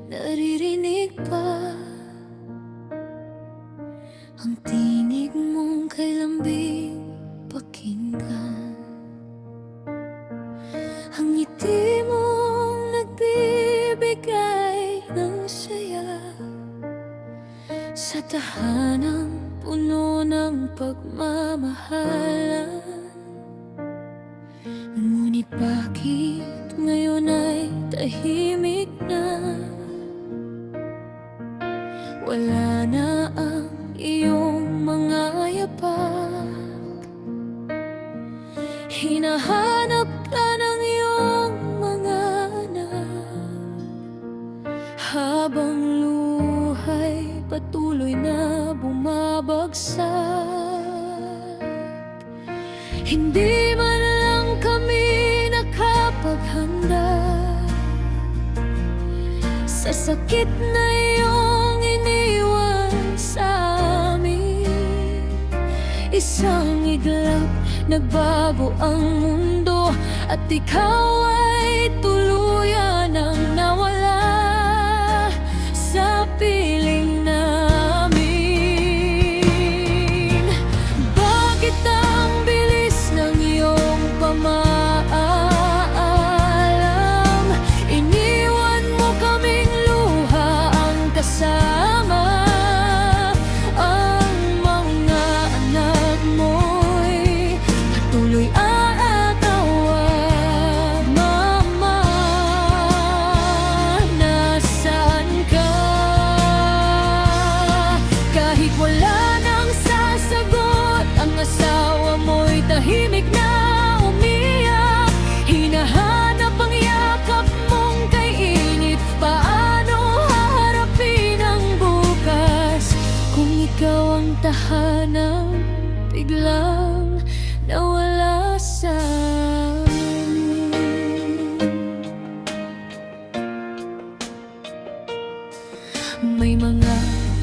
naririnig pa ang tinig mong kay lambing pakinggan. Ang ngiti mong nagbibigay ng saya sa tahanang puno ng pagmamahalan. Ngunit bakit ngayon ay tahimik na? Wala na ang iyong mga yapak, hinahanap ka ng iyong mga anak, habang luhay patuloy na bumabagsak. Hindi man lang kami nakapaghanda sa sakit na iyong iniwan sa amin. Isang iglap, nagbago ang mundo, at ikaw ay tuluyan ang nawala sa piling namin. Bakit ang bilis ng iyong pamaalam? Iniwan mo kaming luha ang kasama. Ang mga anak mo'y patuloy aatawa. Mama, nasaan ka? Kahit wala nang sasagot, ang asawa mo'y tahimik na umiyak. Hinahanap ang yakap mong kay init. Paano haharapin ang bukas kung ikaw ang tahanang biglang nawala sa amin? May mga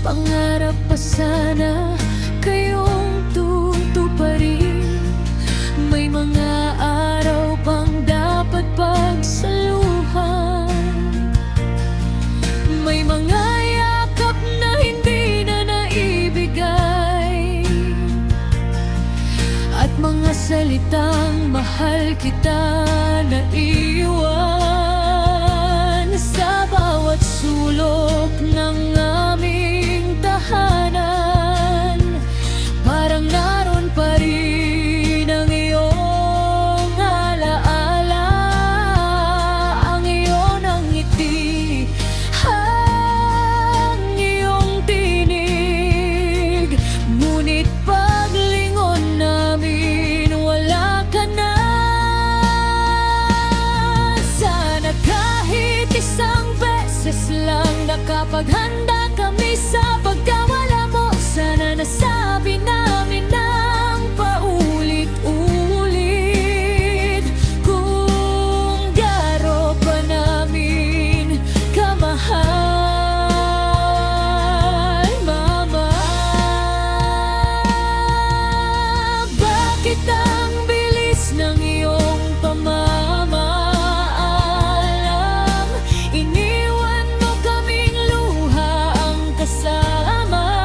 pangarap pa sana kayong tutuparin. May mga araw pang dapat pagsaluhan. May mga yakap na hindi na naibigay, at mga salitang mahal kita na iwan sa bawat sulok ng aming tahanan. Parang naroon pa rin ang iyong alaala, ang iyong ngiti, ang iyong tinig. Ngunit paglingon namin, wala ka na. Sana kahit isang beses lang nakapaghanda kami sa pagkawala mo. Sana nasabi namin ng paulit-ulit kung gaano pa namin kamahal, Mama. Bakit ang bilis ng iyong pamamaalam? Iniwan mo kaming luha ang kasama.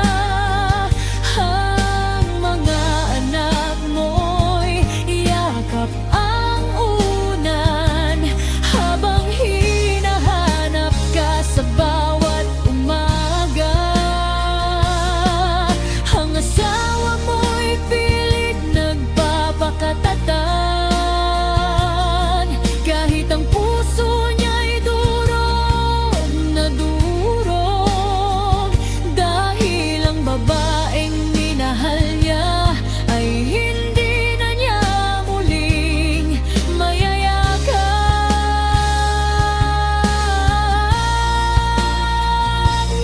Ang mga anak mo'y yakap ang unan, habang hinahanap ka sa bawat umaga. Ang asawa mo'y pilit nagpapakatatag, kahit ang puso niya'y durog na durog, dahil ang babaeng minahal niya ay hindi na niya muling mayayakan.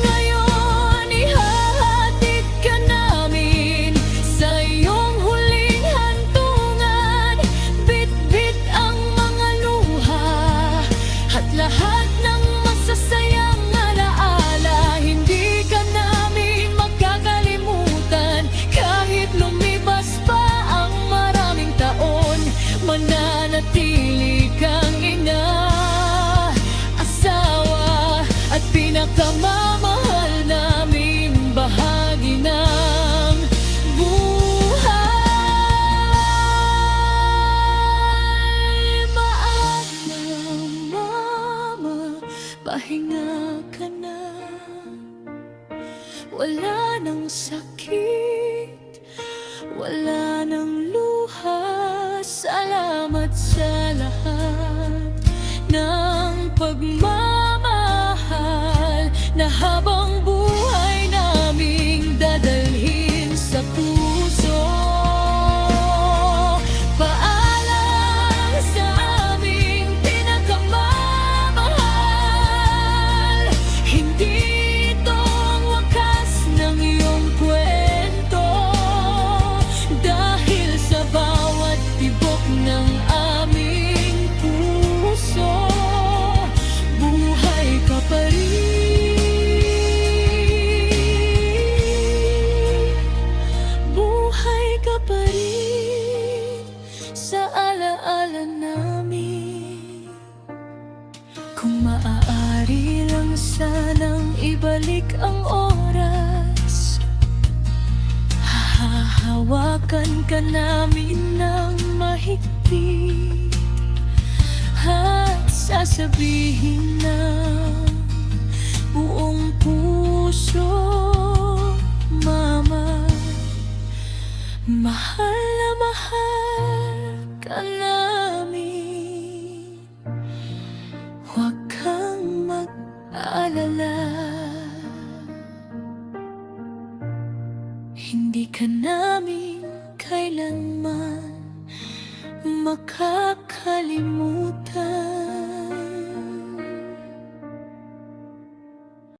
Ngayon ihahatid ka namin sa iyong huling hantungan. Bit-bit ang mga luha at lahat ng masasayang alaala. Hindi ka namin magkakalimutan kahit lumipas pa ang maraming taon. Mananatili kang ina, asawa at pahinga ka na. Wala nang sakit, wala nang luha. Salamat sa lahat ng pagmamahal na habang buhay naming dadalhin sa puso. Paalam sa aming pinakamamahal, hindi ito ang wakas ng iyong kwento. Dahil sa bawat tibok ng aming puso, buhay ka pa rin. Buhay ka pa rin sa alaala namin. Kung maaari lang sanang ibalik ang oras, hahawakan ka namin ng mahigpit at sasabihin ng buong puso, Mama, mahal na mahal ka namin. Huwag kang mag-alala.